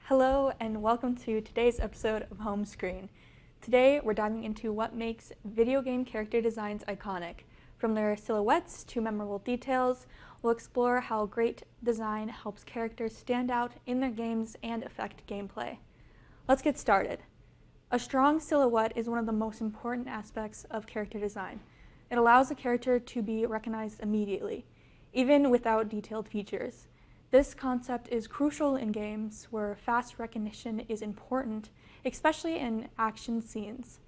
Hello and welcome to today's episode of Homescreen. Today we're diving into what makes video game character designs iconic. From their silhouettes to memorable details, we'll explore how great design helps characters stand out in their games and affect gameplay. Let's get started. A strong silhouette is one of the most important aspects of character design. It allows a character to be recognized immediately, even without detailed features. This concept is crucial in games where fast recognition is important, especially in action scenes.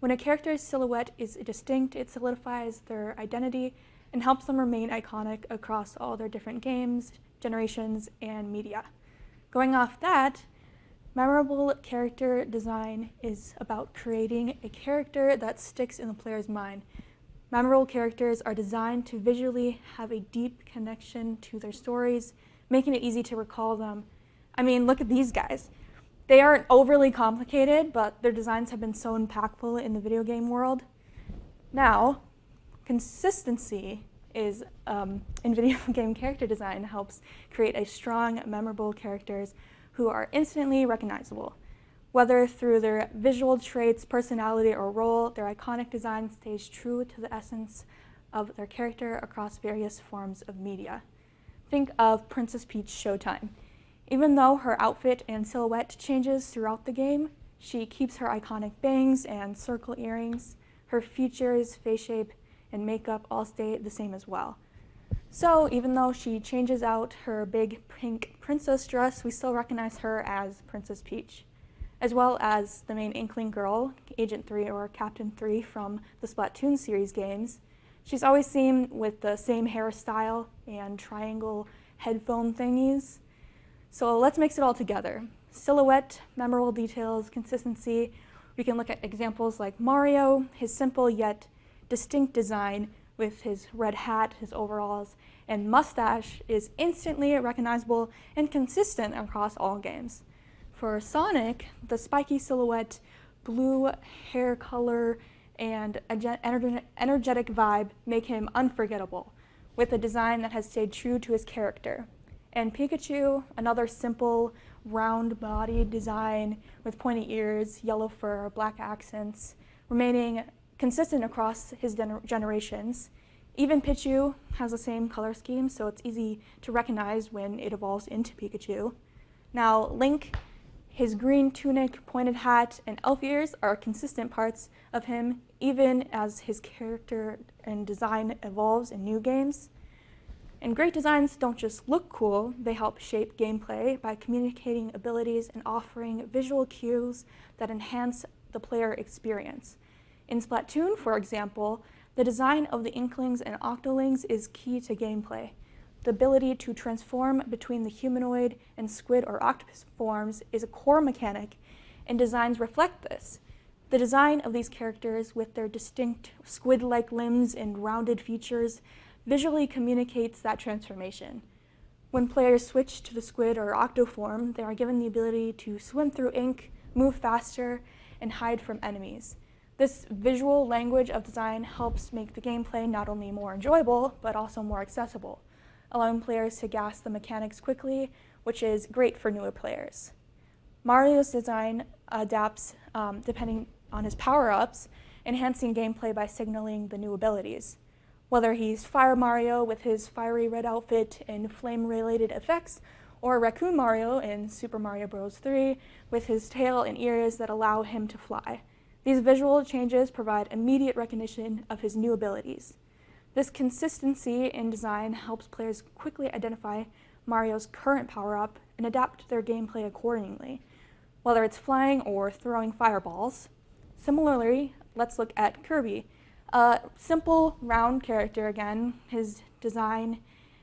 When a character's silhouette is distinct, it solidifies their identity and helps them remain iconic across all their different games, generations, and media. Going off that, memorable character design is about creating a character that sticks in the player's mind. Memorable characters are designed to visually have a deep connection to their stories, making it easy to recall them. I mean, look at these guys. They aren't overly complicated, but their designs have been so impactful in the video game world. Now, consistency is in video game character design helps create a strong, memorable characters who are instantly recognizable. Whether through their visual traits, personality, or role, their iconic design stays true to the essence of their character across various forms of media. Think of Princess Peach Showtime. Even though her outfit and silhouette changes throughout the game, she keeps her iconic bangs and circle earrings. Her features, face shape, and makeup all stay the same as well. So even though she changes out her big pink princess dress, we still recognize her as Princess Peach, as well as the main Inkling girl, Agent 3 or Captain 3 from the Splatoon series games. She's always seen with the same hairstyle and triangle headphone thingies. So let's mix it all together. Silhouette, memorable details, consistency. We can look at examples like Mario, his simple yet distinct design with his red hat, his overalls, and mustache is instantly recognizable and consistent across all games. For Sonic, the spiky silhouette, blue hair color, and energetic vibe make him unforgettable, with a design that has stayed true to his character. And Pikachu, another simple, round body design with pointy ears, yellow fur, black accents, remaining consistent across his generations. Even Pichu has the same color scheme, so it's easy to recognize when it evolves into Pikachu. Now, Link, his green tunic, pointed hat, and elf ears are consistent parts of him, even as his character and design evolves in new games. And great designs don't just look cool, they help shape gameplay by communicating abilities and offering visual cues that enhance the player experience. In Splatoon, for example, the design of the Inklings and Octolings is key to gameplay. The ability to transform between the humanoid and squid or octopus forms is a core mechanic, and designs reflect this. The design of these characters with their distinct squid-like limbs and rounded features visually communicates that transformation. When players switch to the squid or octo form, they are given the ability to swim through ink, move faster, and hide from enemies. This visual language of design helps make the gameplay not only more enjoyable, but also more accessible, allowing players to grasp the mechanics quickly, which is great for newer players. Mario's design adapts depending on his power-ups, enhancing gameplay by signaling the new abilities. Whether he's Fire Mario with his fiery red outfit and flame-related effects, or Raccoon Mario in Super Mario Bros. 3 with his tail and ears that allow him to fly. These visual changes provide immediate recognition of his new abilities. This consistency in design helps players quickly identify Mario's current power-up and adapt their gameplay accordingly, whether it's flying or throwing fireballs. Similarly, let's look at Kirby. A simple, round character again. His design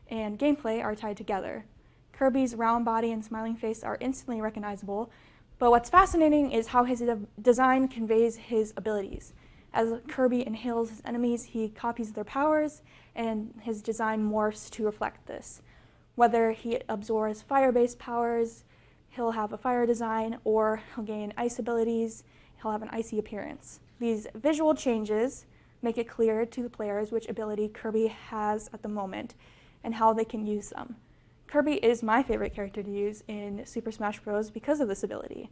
and gameplay are tied together. Kirby's round body and smiling face are instantly recognizable, but what's fascinating is how his design conveys his abilities. As Kirby inhales his enemies, he copies their powers, and his design morphs to reflect this. Whether he absorbs fire-based powers, he'll have a fire design, or he'll gain ice abilities, he'll have an icy appearance. These visual changes make it clear to the players which ability Kirby has at the moment and how they can use them. Kirby is my favorite character to use in Super Smash Bros. Because of this ability.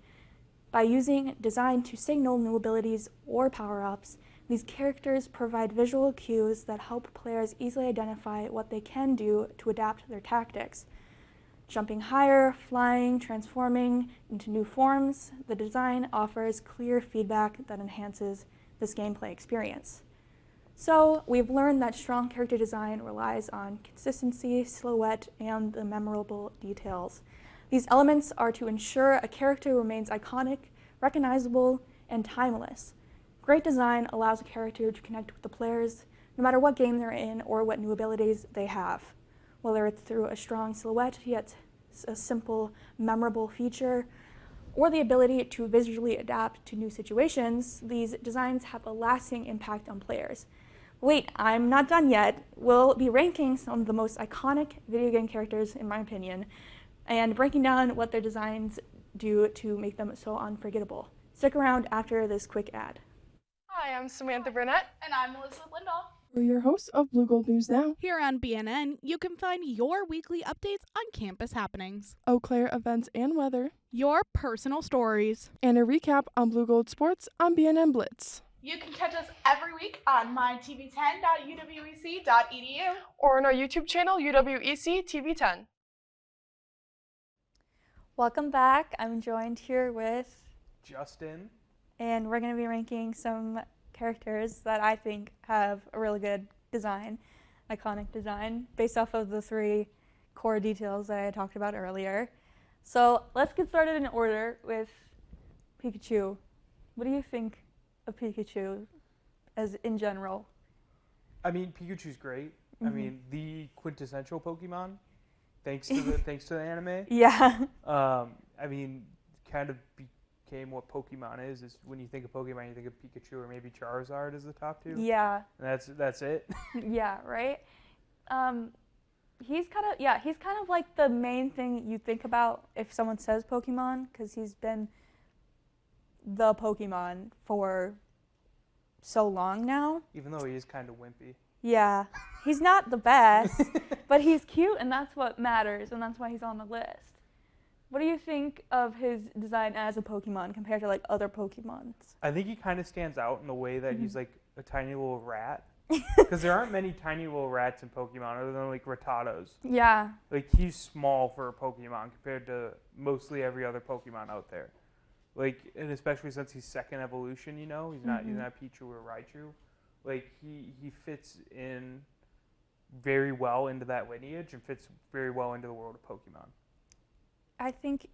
By using design to signal new abilities or power-ups, these characters provide visual cues that help players easily identify what they can do to adapt their tactics. Jumping higher, flying, transforming into new forms, the design offers clear feedback that enhances this gameplay experience. So we've learned that strong character design relies on consistency, silhouette, and the memorable details. These elements are to ensure a character remains iconic, recognizable, and timeless. Great design allows a character to connect with the players, no matter what game they're in or what new abilities they have. Whether it's through a strong silhouette, yet a simple, memorable feature, or the ability to visually adapt to new situations, these designs have a lasting impact on players. Wait, I'm not done yet. We'll be ranking some of the most iconic video game characters, in my opinion, and breaking down what their designs do to make them so unforgettable. Stick around after this quick ad. Hi, I'm Samantha Burnett. And I'm Melissa Lindahl. We're your hosts of Blue Gold News Now. Here on BNN, you can find your weekly updates on campus happenings, Eau Claire events and weather, your personal stories, and a recap on Blue Gold sports on BNN Blitz. You can catch us every week on mytv10.uwec.edu Or on our YouTube channel, UWEC TV10. Welcome back. I'm joined here with Justin. And we're going to be ranking some characters that I think have a really good design, iconic design, based off of the 3 core details that I talked about earlier. So let's get started in order with Pikachu. What do you think of Pikachu as in general? I mean, Pikachu's great. Mm-hmm. I mean, the quintessential Pokemon, thanks to the anime. Yeah. I mean, kind of became what Pokemon is when you think of Pokemon, you think of Pikachu or maybe Charizard as the top 2. Yeah. And that's it. Yeah, right? He's kind of like the main thing you think about if someone says Pokemon, because he's been the Pokemon for so long now. Even though he is kind of wimpy. Yeah, he's not the best, but he's cute, and that's what matters, and that's why he's on the list. What do you think of his design as a Pokemon compared to like other Pokemons? I think he kind of stands out in the way that he's like a tiny little rat. Because there aren't many tiny little rats in Pokemon other than like Rattatas. Yeah. Like he's small for a Pokemon compared to mostly every other Pokemon out there. Like, and especially since he's second evolution, you know, he's not Pichu or Raichu. Like he fits in very well into that lineage and fits very well into the world of Pokemon. I think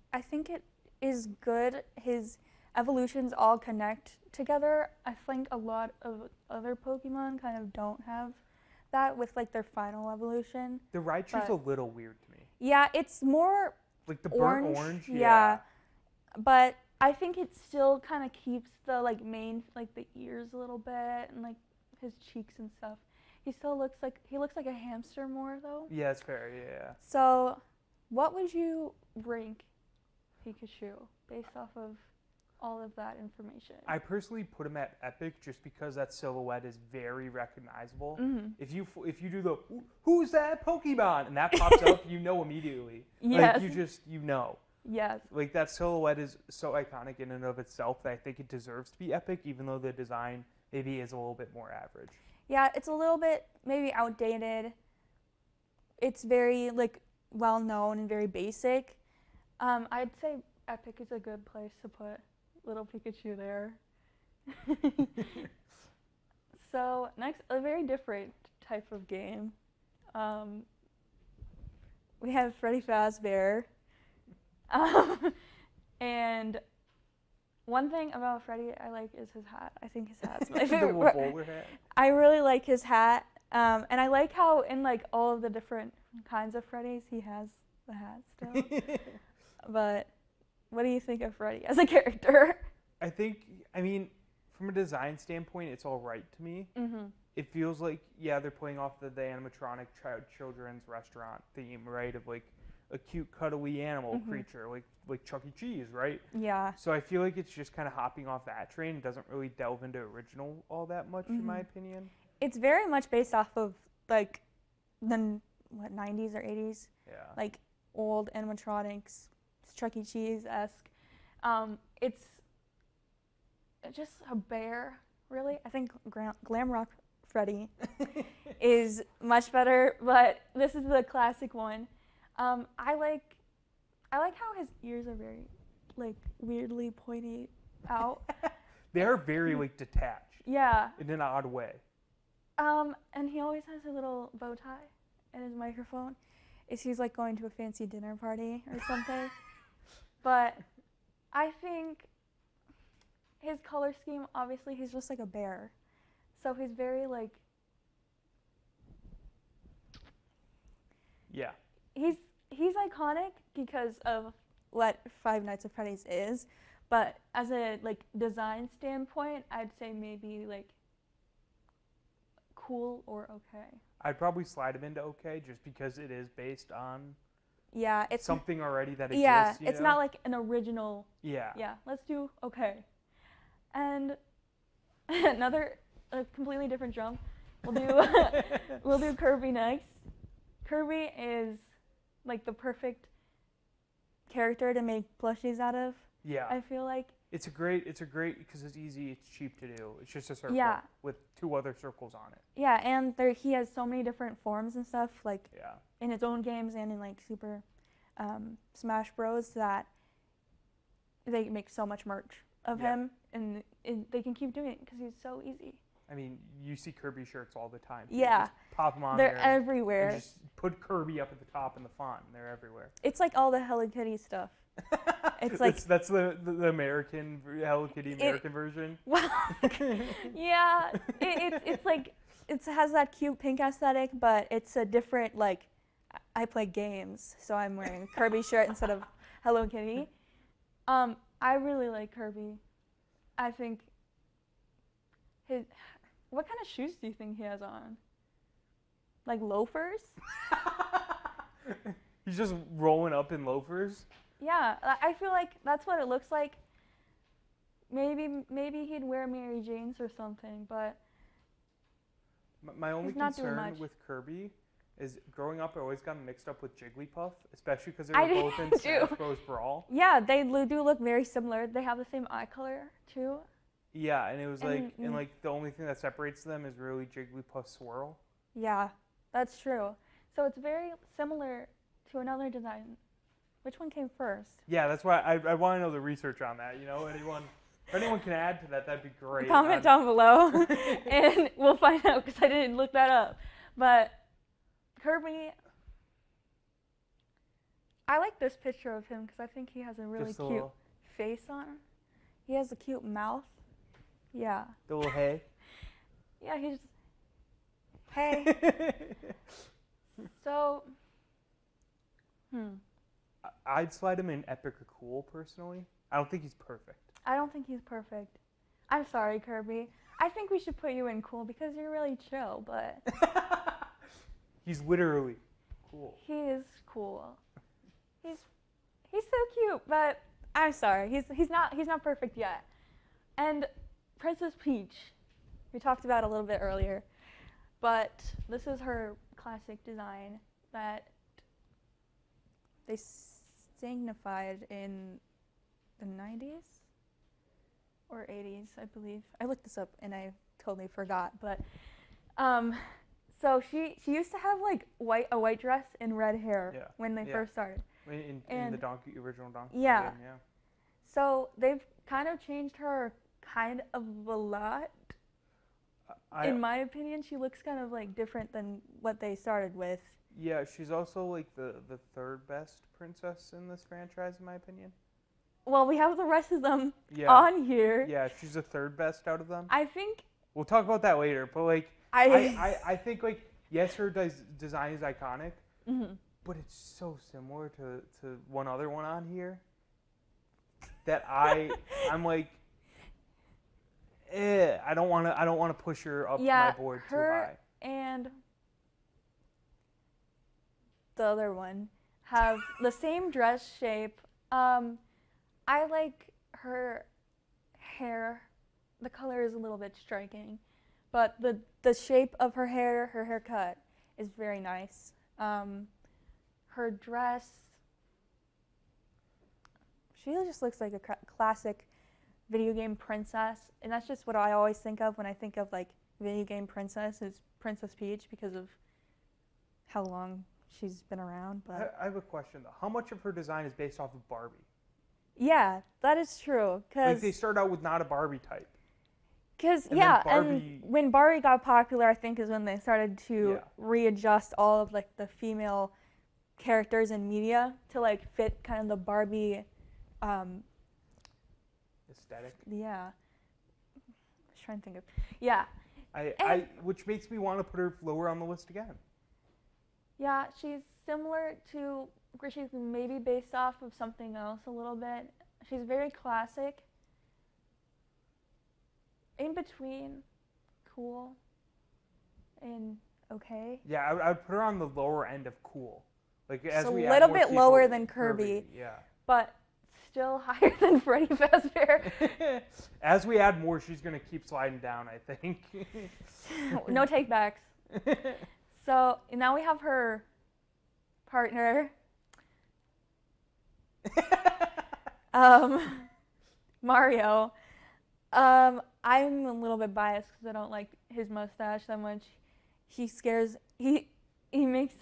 it is good. His evolutions all connect together. I think a lot of other Pokemon kind of don't have that with like their final evolution. The Raichu's a little weird to me. Yeah, it's more like the burnt orange. Yeah. But I think it still kind of keeps the like main, like the ears a little bit and like his cheeks and stuff. He looks like a hamster more though. Yeah, it's fair. Yeah. So, what would you rank Pikachu based off of all of that information? I personally put him at epic just because that silhouette is very recognizable. Mm-hmm. If you do the who's that Pokemon and that pops up, you know immediately. Yes. Like you know. Yes. Like that silhouette is so iconic in and of itself that I think it deserves to be epic, even though the design maybe is a little bit more average. Yeah, it's a little bit maybe outdated. It's very like well known and very basic. I'd say epic is a good place to put little Pikachu there. So next, a very different type of game. We have Freddy Fazbear. And one thing about Freddy I like is his hat. I think his hat's my favorite. The bowler hat. I really like his hat. And I like how in like all of the different kinds of Freddys he has the hat still. But what do you think of Freddy as a character? I mean, from a design standpoint, it's all right to me. Mm-hmm. It feels like, yeah, they're playing off the animatronic children's restaurant theme, right? Of like a cute, cuddly animal creature, like Chuck E. Cheese, right? Yeah. So I feel like it's just kind of hopping off that train. It doesn't really delve into original all that much, in my opinion. It's very much based off of like the 90s or 80s. Yeah. Like old animatronics, Chuck E. Cheese-esque. It's just a bear, really. I think Glam Rock Freddy is much better, but this is the classic one. I like how his ears are very, like, weirdly pointy out. They are very like detached. Yeah. In an odd way. And he always has a little bow tie and his microphone. He's like going to a fancy dinner party or something. But I think his color scheme, obviously, he's just like a bear. So he's very like. Yeah. He's iconic because of what Five Nights at Freddy's is, but as a like design standpoint, I'd say maybe like cool or okay. I'd probably slide him into okay just because it is based on It's something already that exists. Yeah, you it's know? not like an original. Yeah. Yeah, let's do okay. And another completely different jump. We'll do Kirby next. Kirby is like the perfect character to make plushies out of. Yeah. I feel like. It's a great because it's easy, it's cheap to do. It's just a circle with 2 other circles on it. Yeah, and he has so many different forms and stuff, like Yeah. in his own games and in like Super Smash Bros. That they make so much merch of him, and they can keep doing it because he's so easy. I mean, you see Kirby shirts all the time. Yeah. Just pop them on They're there. everywhere. And just put Kirby up at the top in the font, and they're everywhere. It's like all the Hello Kitty stuff. It's like that's the American Hello Kitty American version. Well, yeah, it's like it has that cute pink aesthetic, but it's a different like. I play games, so I'm wearing a Kirby shirt instead of Hello Kitty. I really like Kirby. I think his. What kind of shoes do you think he has on? Like loafers? He's just rolling up in loafers. Yeah, I feel like that's what it looks like. Maybe he'd wear Mary Jane's or something, but my only he's not doing concern much. with Kirby is growing up I always got him mixed up with Jigglypuff, especially because they I were both in do. Smash Bros. Brawl. Yeah, they do look very similar. They have the same eye color too. Yeah, and it was And- like the only thing that separates them is really Jigglypuff's swirl. Yeah, that's true. So it's very similar to another design. Which one came first? Yeah, that's why I want to know the research on that. You know, if anyone can add to that, that'd be great. Comment down below, and we'll find out because I didn't look that up. But Kirby, I like this picture of him because I think he has a really Just a cute little- face on him. He has a cute mouth. Yeah. The little hay. Yeah, he's. Hey. So. I'd slide him in epic or cool personally. I don't think he's perfect. I don't think he's perfect. I'm sorry, Kirby. I think we should put you in cool because you're really chill, but He's literally cool. he is cool. He's so cute, but I'm sorry. He's not perfect yet. And Princess Peach, we talked about a little bit earlier, but this is her classic design that they signified in the 90s or 80s, I believe. I looked this up and I totally forgot, but so she used to have like a white dress and red hair when they first started. In the original Donkey Yeah. game, yeah. So they've kind of changed her kind of a lot. In my opinion, she looks kind of like different than what they started with. Yeah, she's also like the third best princess in this franchise, in my opinion. Well, we have the rest of them Yeah. on here. Yeah, she's the third best out of them. I think We'll talk about that later, but like I think like yes, her design is iconic, but it's so similar to one other one on here that I'm like, I don't want to push her up my board too high. And the other one have the same dress shape. I like her hair. The color is a little bit striking, but the shape of her hair, her haircut is very nice. Her dress, she just looks like a classic video game princess, and that's just what I always think of when I think of like video game princess is Princess Peach because of how long she's been around. But I have a question though. How much of her design is based off of Barbie? yeah, that is true. Like they start out with not a Barbie type. Because And yeah, then Barbie- and when Barbie got popular, I think is when they started to Yeah. readjust all of like the female characters in media to like fit kind of the Barbie, Aesthetic. yeah. I was trying to think of, yeah, Which makes me want to put her lower on the list again. yeah. She's similar to, she's maybe based off of something else a little bit. She's very classic. In between, cool, and okay. Yeah, I would put her on the lower end of cool. Like as Just a we add little more bit people- lower than Kirby. Yeah. But still higher than Freddy Fazbear. As we add more, she's gonna keep sliding down, I think. No takebacks. So now we have her partner, Mario. I'm a little bit biased because I don't like his mustache that much. He scares. He makes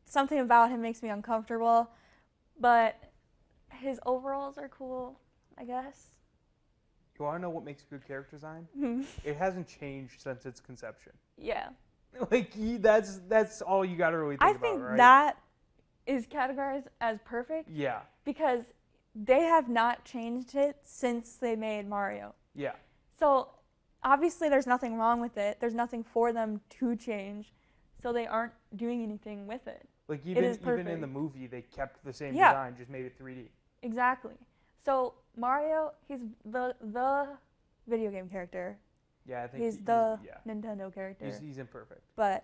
something about him makes me uncomfortable, but his overalls are cool, I guess. You want to know what makes good character design? It hasn't changed since its conception. Yeah. Like that's all you got to really think I about, think right? that is categorized as perfect Yeah. because they have not changed it since they made Mario. Yeah. So obviously there's nothing wrong with it. There's nothing for them to change. So they aren't doing anything with it. Like is even in perfect. the movie, they kept the same Yeah. design, just made it 3D. Exactly. So Mario, he's the video game character. Yeah, I think He's the yeah. Nintendo character. He's imperfect. But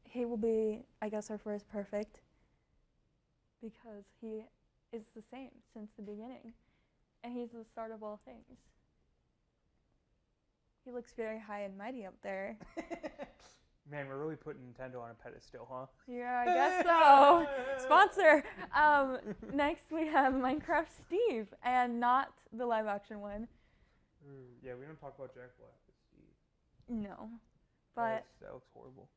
he will be, I guess, our first perfect because he is the same since the beginning. And he's the start of all things. He looks very high and mighty up there. Man, we're really putting Nintendo on a pedestal, huh? Yeah, I guess so. Sponsor. Next we have Minecraft Steve, and not the live action one. Yeah, we don't talk about Jack Black with Steve. No. But That looks horrible.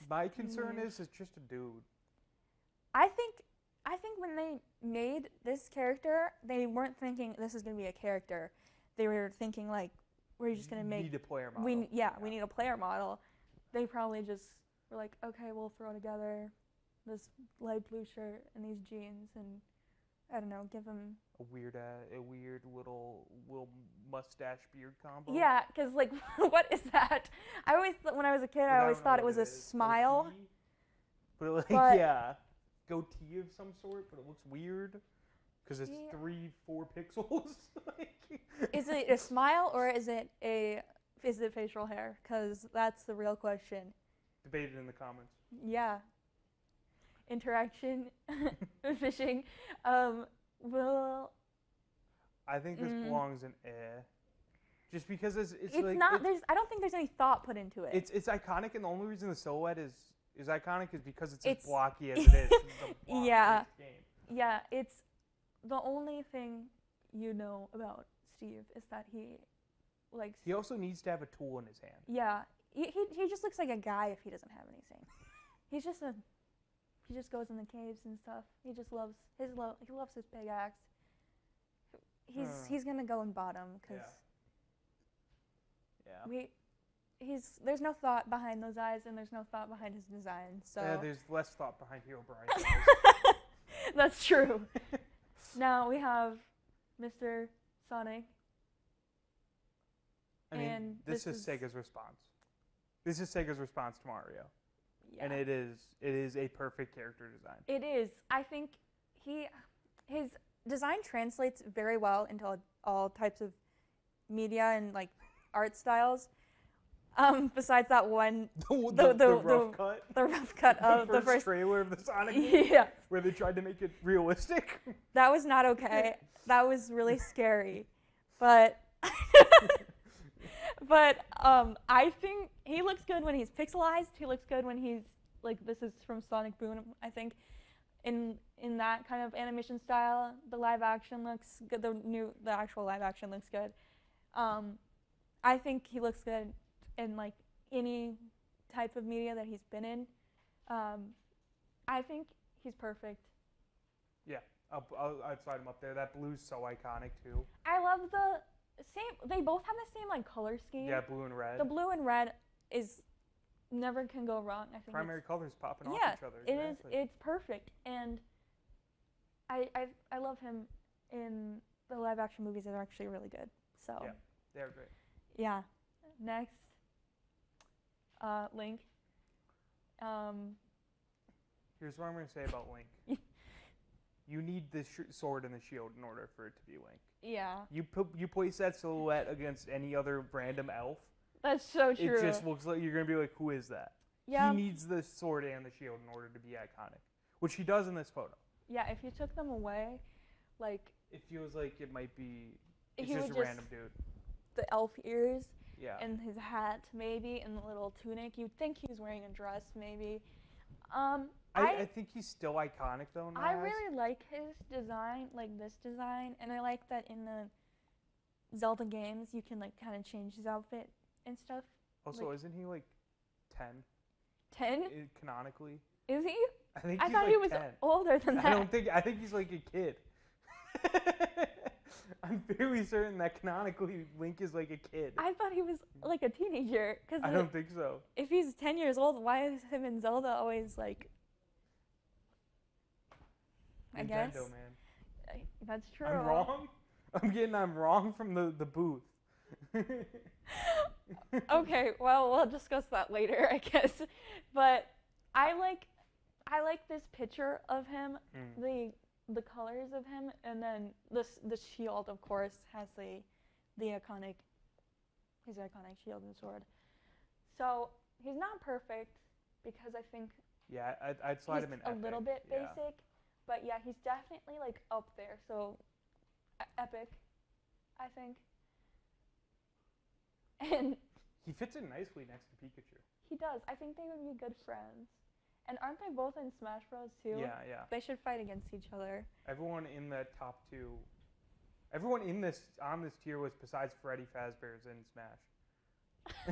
My concern is it's just a dude. I think when they made this character, they weren't thinking this is going to be a character. They were thinking like, we're just going to make need a player model. we need a player model. They probably just were like, okay, we'll throw together this light blue shirt and these jeans and I don't know, give him a weird little mustache beard combo. yeah, because like what is that? I always when I was a kid, I always thought it was a smile. But like But- yeah, goatee of some sort, but it looks weird because it's Yeah. 3-4 pixels. Like, Is it a smile or is it facial hair? Because that's the real question. Debate it in the comments. Yeah. Interaction, fishing. Well, I think this belongs in just because it's like not. I don't think there's any thought put into it. it's iconic, and the only reason the silhouette is iconic is because it's as It's- blocky as it is. It's a Yeah. block-based game. Yeah, it's the only thing you know about Steve is that he likes. He also needs to have a tool in his hand. Yeah, he just looks like a guy if he doesn't have anything. He just goes in the caves and stuff. He just loves he loves his big axe. He's gonna go in bottom because Yeah. there's no thought behind those eyes and there's no thought behind his design. So Yeah, there's less thought behind Hero Brian's eyes. that's true. Now we have Mr. Sonic. I mean, And this this is is- Sega's response. This is Sega's response to Mario, Yeah. and it is a perfect character design. It is. I think his design translates very well into all types of media and like art styles. Besides that one, The rough cut. the rough cut of the first trailer of the Sonic game, yeah, where they tried to make it realistic. that was not okay. That was really scary, but I think he looks good when he's pixelized. He looks good when he's like this is from Sonic Boom, I think. In that kind of animation style, the live action looks good. The actual live action looks good. I think he looks good in like any type of media that he's been in. I think he's perfect. Yeah, I'd slide him up there. That blue's so iconic too. I love the same. They both have the same like color scheme. Yeah, blue and red. The blue and red is never can go wrong. I think Primary colors popping off each other. It is. Exactly. It's perfect, and I love him in the live action movies that are actually really good. So Yeah, they're great. yeah. Next, Link. Here's what I'm gonna say about Link. You need the sword and the shield in order for it to be Link. Yeah, You place that silhouette against any other random elf. that's so true. It just looks like you're gonna be like, who is that? Yeah. He needs the sword and the shield in order to be iconic, which he does in this photo. Yeah, if you took them away, like It feels like it might be. It's he just would a random dude. the elf ears Yeah. and his hat maybe and the little tunic, you'd think he was wearing a dress maybe. I think he's still iconic though. In my I eyes. really like his design, like this design, and I like that in the Zelda games you can like kind of change his outfit and stuff. Also, like- isn't he like 10 10? canonically? Is he? I think I he's thought like he was 10. older than that. I think he's like a kid. I'm fairly certain that canonically Link is like a kid. I thought he was like a teenager because I don't think so. if he's 10 years old, why is him and Zelda always like? I guess. Nintendo, man. That's true. I'm wrong? I'm wrong from the booth. Okay, well, we'll discuss that later, I guess. But I like this picture of him, the colors of him, and then the shield, of course, has his iconic shield and sword. So he's not perfect because I think Yeah, I'd slide he's him in a epic. little bit Yeah. basic, but yeah, he's definitely like up there. So epic, I think. And He fits in nicely next to Pikachu. he does. I think they would be good friends. And aren't they both in Smash Bros. Too? Yeah. They should fight against each other. Everyone in the top two, everyone on this tier was besides Freddy Fazbear's in Smash.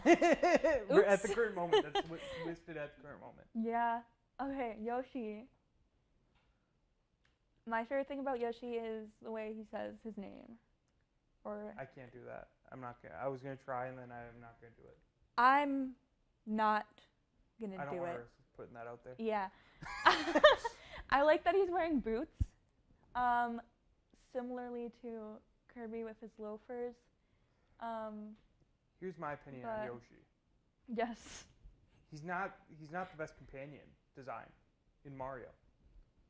At the current moment, that's listed at the current moment. Yeah. Okay, Yoshi. My favorite thing about Yoshi is the way he says his name. Or I can't do that. I'm not gonna. I was gonna try and then I'm not gonna do it. I'm not gonna I don't do want it. her putting that out there. Yeah. I like that he's wearing boots. Similarly to Kirby with his loafers. Here's my opinion but- on Yoshi. Yes. He's not the best companion design in Mario.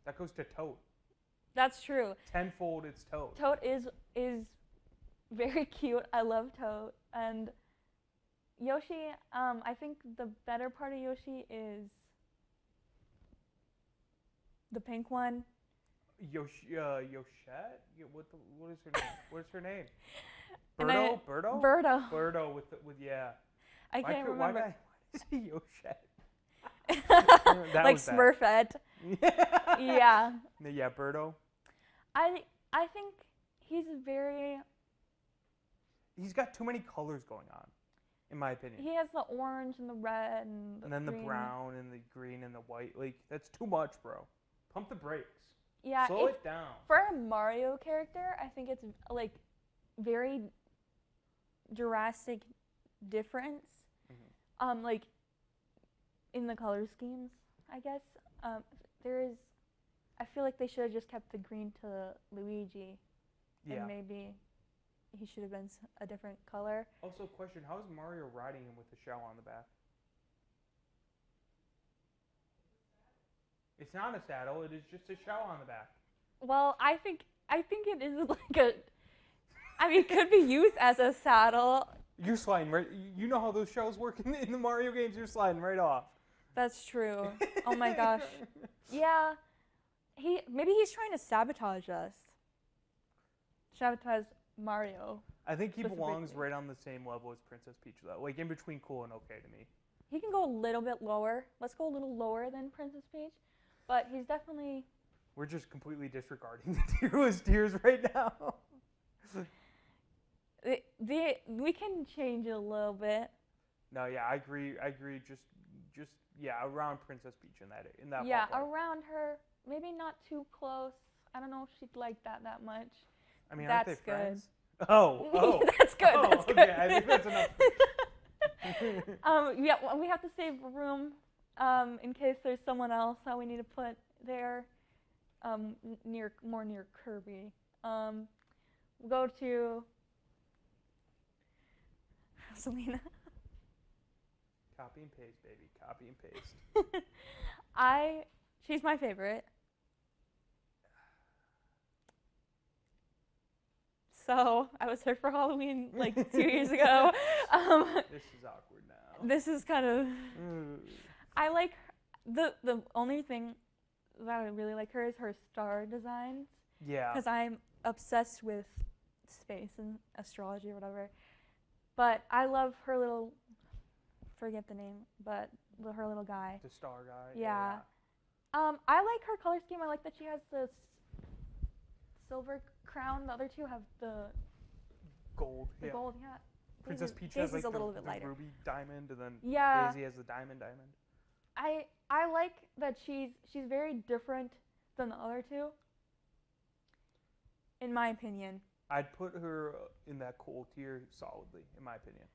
That goes to Toad. That's true. Tenfold it's Toad. Toad is very cute. I love Toad. And Yoshi, I think the better part of Yoshi is the pink one. Yoshette? What is her name? What's her name? And I- Birdo? Birdo. Birdo with yeah. I Why can't could- remember. Why did I say Yoshette? That Like was bad. Smurfette. Yeah. Yeah, Birdo. I think he's very. He's got too many colors going on, in my opinion. He has the orange and the red and the And then the green. brown and the green and the white. Like, that's too much, bro. Pump the brakes. Yeah. Slow it down. For a Mario character, I think it's like very drastic difference. Mm-hmm. Like in the color schemes, I guess. There is. I feel like they should have just kept the green to Luigi, Yeah. and maybe he should have been a different color. Also, question: how is Mario riding him with a shell on the back? It's not a saddle. It is just a shell on the back. Well, I think it is like a. I mean, it could be used as a saddle. You're sliding right. You know how those shells work in the Mario games. You're sliding right off. That's true. Oh my gosh. Yeah. Maybe he's trying to sabotage us. Sabotage Mario. I think he belongs Specifically. right on the same level as Princess Peach, though. Like in between cool and okay to me. he can go a little bit lower. Let's go a little lower than Princess Peach, but he's definitely. We're just completely disregarding the tier list tiers right now. We can change it a little bit. No, yeah, I agree. Just yeah, around Princess Peach in that Yeah, ballpark. around her. Maybe not too close. I don't know if she'd like that much. I mean, That's aren't they good. friends? Oh. That's good. Oh, That's good. okay, I think that's enough. Yeah, well, we have to save room in case there's someone else that we need to put there, more near Kirby. We'll go to Selena. Copy and paste, baby. Copy and paste. She's my favorite. So I was her for Halloween like 2 years ago. This is awkward now. This is kind of. I like the only thing that I really like her is her star designs. Yeah. Because I'm obsessed with space and astrology or whatever. But I love her little. Forget the name, but her little guy. The star guy. Yeah. I like her color scheme. I like that she has this silver crown. The other two have the Gold. the Yeah. gold. Yeah. Princess Peach Daisy's has like a little the bit lighter. ruby diamond, and then Yeah. Daisy has the diamond. I like that she's very different than the other two. In my opinion. I'd put her in that cool tier solidly, in my opinion.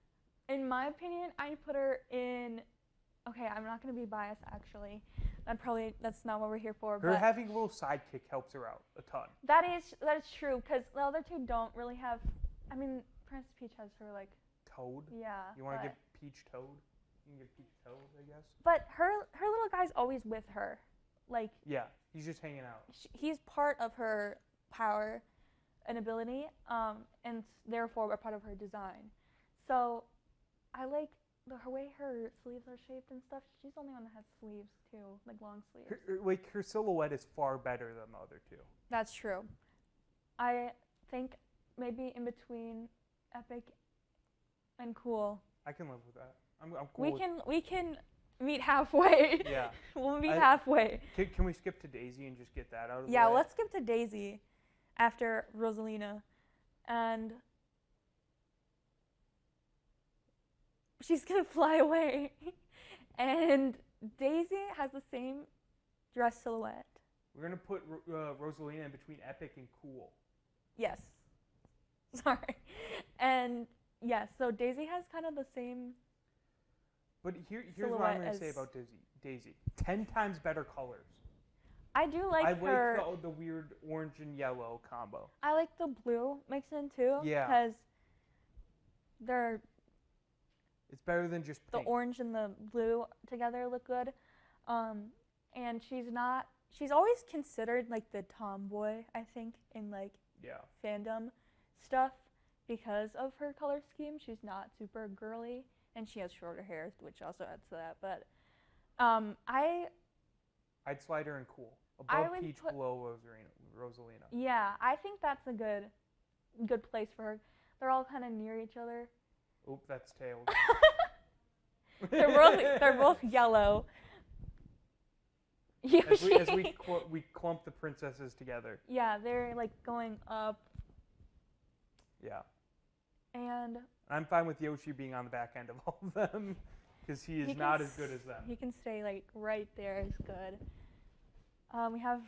In my opinion, I'd put her in. Okay, I'm not gonna be biased actually. That's not what we're here for. Her but having a little sidekick helps her out a ton. that is true because the other two don't really have. I mean, Princess Peach has her like. Toad. Yeah. You want to but- give Peach Toad? You can give Peach Toad, I guess. But her little guy's always with her, like Yeah, he's just hanging out. he's part of her power and ability, and therefore a part of her design. So, I like her way her sleeves are shaped and stuff. She's the only one that has sleeves too, like long sleeves. Her silhouette is far better than the other two. That's true. I think maybe in between Epic and Cool. I can live with that. I'm cool. We can meet halfway. Yeah. We'll meet halfway. Can we skip to Daisy and just get that out of the way? Yeah, let's skip to Daisy after Rosalina. And she's going to fly away. And Daisy has the same dress silhouette. We're gonna put Rosalina in between Epic and Cool. Yes. Sorry. And yes, so Daisy has kind of the same. But here's what I'm gonna say about Daisy. 10 times better colors. I do like her. I like the weird orange and yellow combo. I like the blue mixed in too. Yeah. Because they're. It's better than just The pink. orange and the blue together look good. And she's always considered like the tomboy, I think, in like fandom stuff because of her color scheme. She's not super girly and she has shorter hair, which also adds to that. But I'd slide her in Cool. Above would Peach, below Rosalina. Yeah, I think that's a good place for her. They're all kind of near each other. Oop, that's Tails. They're both yellow. As we clump the princesses together. Yeah, they're like going up. Yeah. And I'm fine with Yoshi being on the back end of all of them because he is not as good as them. He can stay like right there is good. We have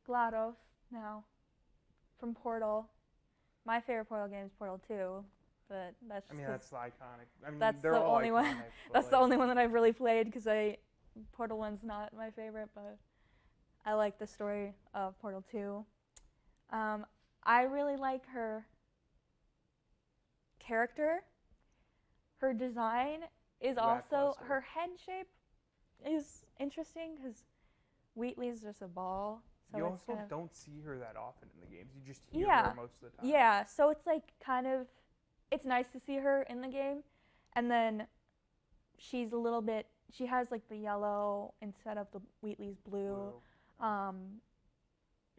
GLaDOS now from Portal. My favorite Portal game is Portal 2, but that's just that's iconic. I mean, that's they're the all only one. iconic, That's the only one that I've really played because Portal 1's not my favorite, but I like the story of Portal 2. I really like her character. Her design is also, her head shape is interesting because Wheatley's just a ball. So you it's also kind of, don't see her that often in the games. You just hear her most of the time. Yeah, so it's like kind of, it's nice to see her in the game. And then she's a little bit, she has like the yellow instead of the Wheatley's blue.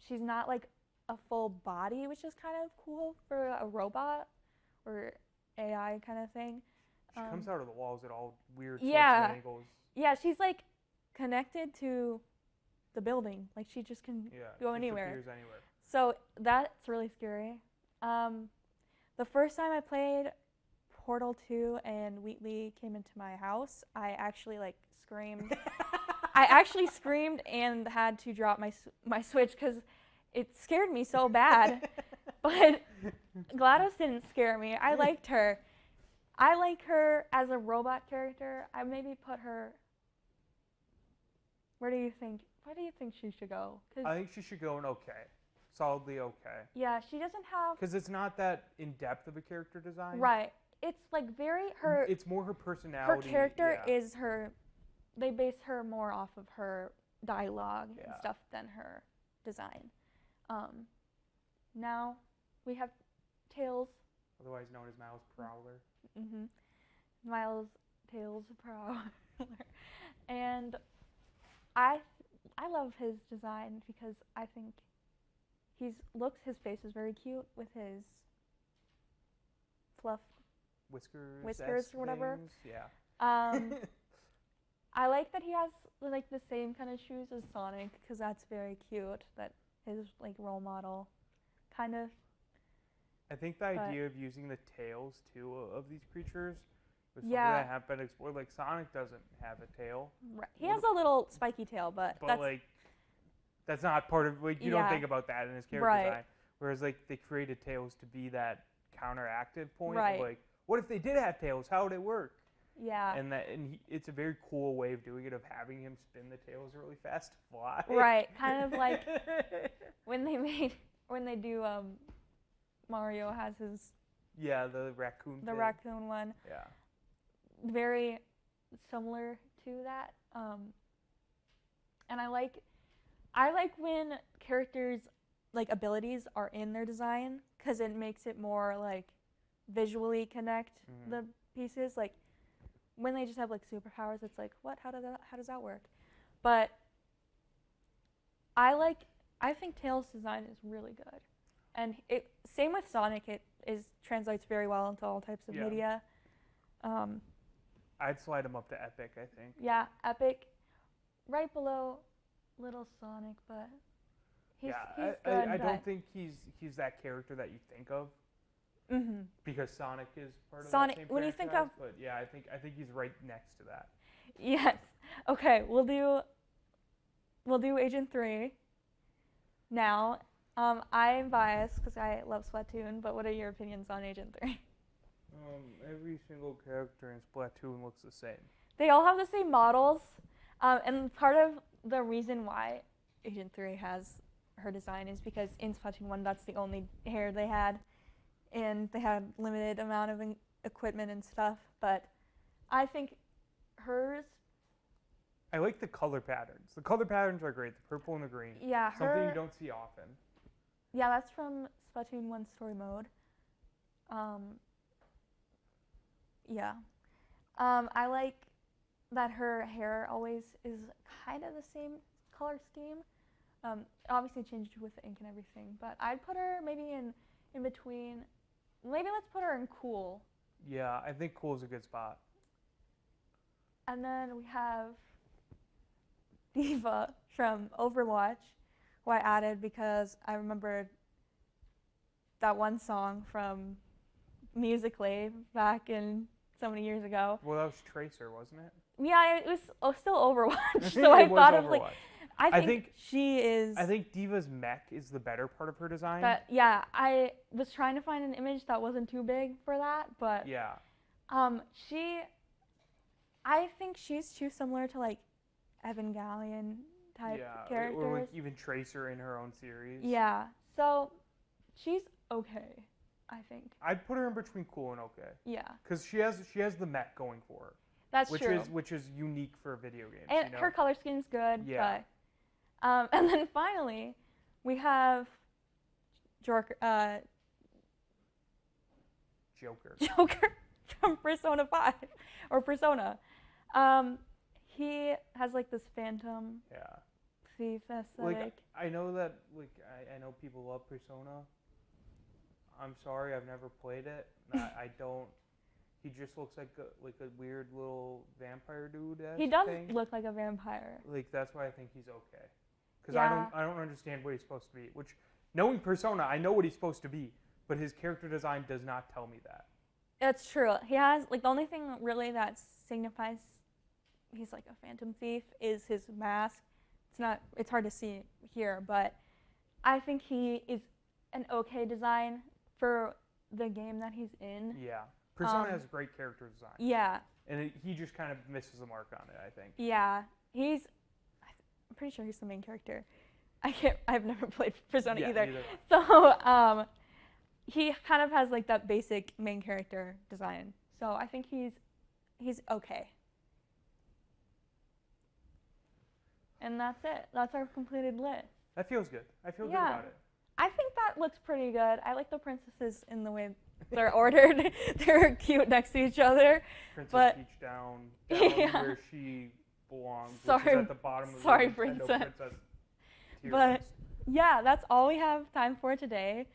She's not like a full body, which is kind of cool for a robot or AI kind of thing. She comes out of the walls at all weird yeah. sorts of angles. Yeah, she's like connected to the building. Like she just can go just anywhere. appears anywhere. So that's really scary. The first time I played Portal 2 and Wheatley came into my house, I actually like screamed. I actually screamed and had to drop my Switch because it scared me so bad. But GLaDOS didn't scare me. I liked her. I like her as a robot character. I maybe put her. Where do you think she should go? I think she should go in okay. Solidly okay. Yeah, she doesn't have. Because it's not that in depth of a character design. Right. It's like very her. It's more her personality. Her character is her. They base her more off of her dialogue and stuff than her design. Now we have Tails. Otherwise known as Miles Prowler. Miles Tails Prowler. And I love his design because I think his face is very cute with his fluff whiskers or whatever. Things. Yeah. I like that he has like the same kind of shoes as Sonic because that's very cute. That his like role model, kind of. I think the idea of using the tails too of these creatures was something that have been explored. Like Sonic doesn't have a tail. Right. He has a little spiky tail, but that's like that's not part of like you don't think about that in his character design. Whereas like they created tails to be that counteractive point. Of, like, what if they did have tails? How would it work? Yeah. And it's a very cool way of doing it, of having him spin the tails really fast to fly. Right. Kind of like when they do Mario has his the raccoon. The raccoon one. Yeah. Very similar to that. And I like when characters like abilities are in their design because it makes it more like visually connect the pieces. Like when they just have like superpowers, it's like what? How does that work? But I think Tails' design is really good, and same with Sonic. It translates very well into all types of media. I'd slide him up to Epic, I think. Yeah, Epic, right below Little Sonic, but he's good. I don't think he's that character that you think of. Because Sonic is part of that same when you think of, but yeah, I think he's right next to that. Yes. Okay, we'll do Agent 3 now. I'm biased because I love Splatoon, but what are your opinions on Agent 3? Every single character in Splatoon looks the same. They all have the same models, and part of the reason why Agent 3 has her design is because in Splatoon 1, that's the only hair they had, and they had limited amount of equipment and stuff, but I think hers... I like the color patterns. The color patterns are great, the purple and the green. Yeah, something you don't see often. Yeah, that's from Splatoon 1 story mode. Yeah. I like that her hair always is kind of the same color scheme. Obviously changed with the ink and everything, but I'd put her maybe in between. Maybe let's put her in cool. Yeah, I think cool is a good spot. And then we have Diva from Overwatch, who I added because I remembered that one song from Musical.ly back in so many years ago. Well, that was Tracer, wasn't it? Yeah, it was still Overwatch, so I thought of Overwatch. like, I think she is. I think Diva's mech is the better part of her design. But yeah, I was trying to find an image that wasn't too big for that, but yeah. I think she's too similar to like Evangelion type characters. Or like even Tracer in her own series. Yeah, so she's okay, I think. I'd put her in between cool and okay. Yeah. Because she has the mech going for her. That's true. Which is unique for video games. And her color scheme's good. Yeah. But, and then finally, we have Joker from Persona 5 or Persona. He has like this phantom thief aesthetic. Like I know that I know people love Persona. I'm sorry, I've never played it. I don't He just looks like a weird little vampire dude. He does thing. look like a vampire. Like that's why I think he's okay. Because Yeah. I don't understand what he's supposed to be. Which knowing Persona, I know what he's supposed to be, but his character design does not tell me that. It's true. He has like the only thing really that signifies he's like a phantom thief is his mask. It's hard to see here, but I think he is an okay design for the game that he's in. Yeah. Persona has great character design. Yeah. And he just kind of misses the mark on it, I think. Yeah. I'm pretty sure he's the main character. I've never played Persona Yeah, either. neither. So he kind of has like that basic main character design. So I think he's okay. And that's it. That's our completed list. That feels good. I feel good Yeah. about it. I think that looks pretty good. I like the princesses in the way they're ordered. They're cute next to each other. Princess But- Peach down Yeah. where she belongs, which Sorry- is at the bottom of sorry, the Nintendo princess. tier But- list. Yeah, that's all we have time for today.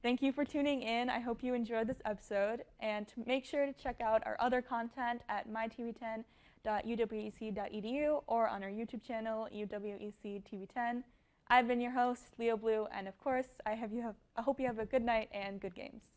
Thank you for tuning in. I hope you enjoyed this episode. And to make sure to check out our other content at mytv10.uwec.edu or on our YouTube channel, UWEC TV10. I've been your host, Leo Blue, and of course, I hope you have a good night and good games.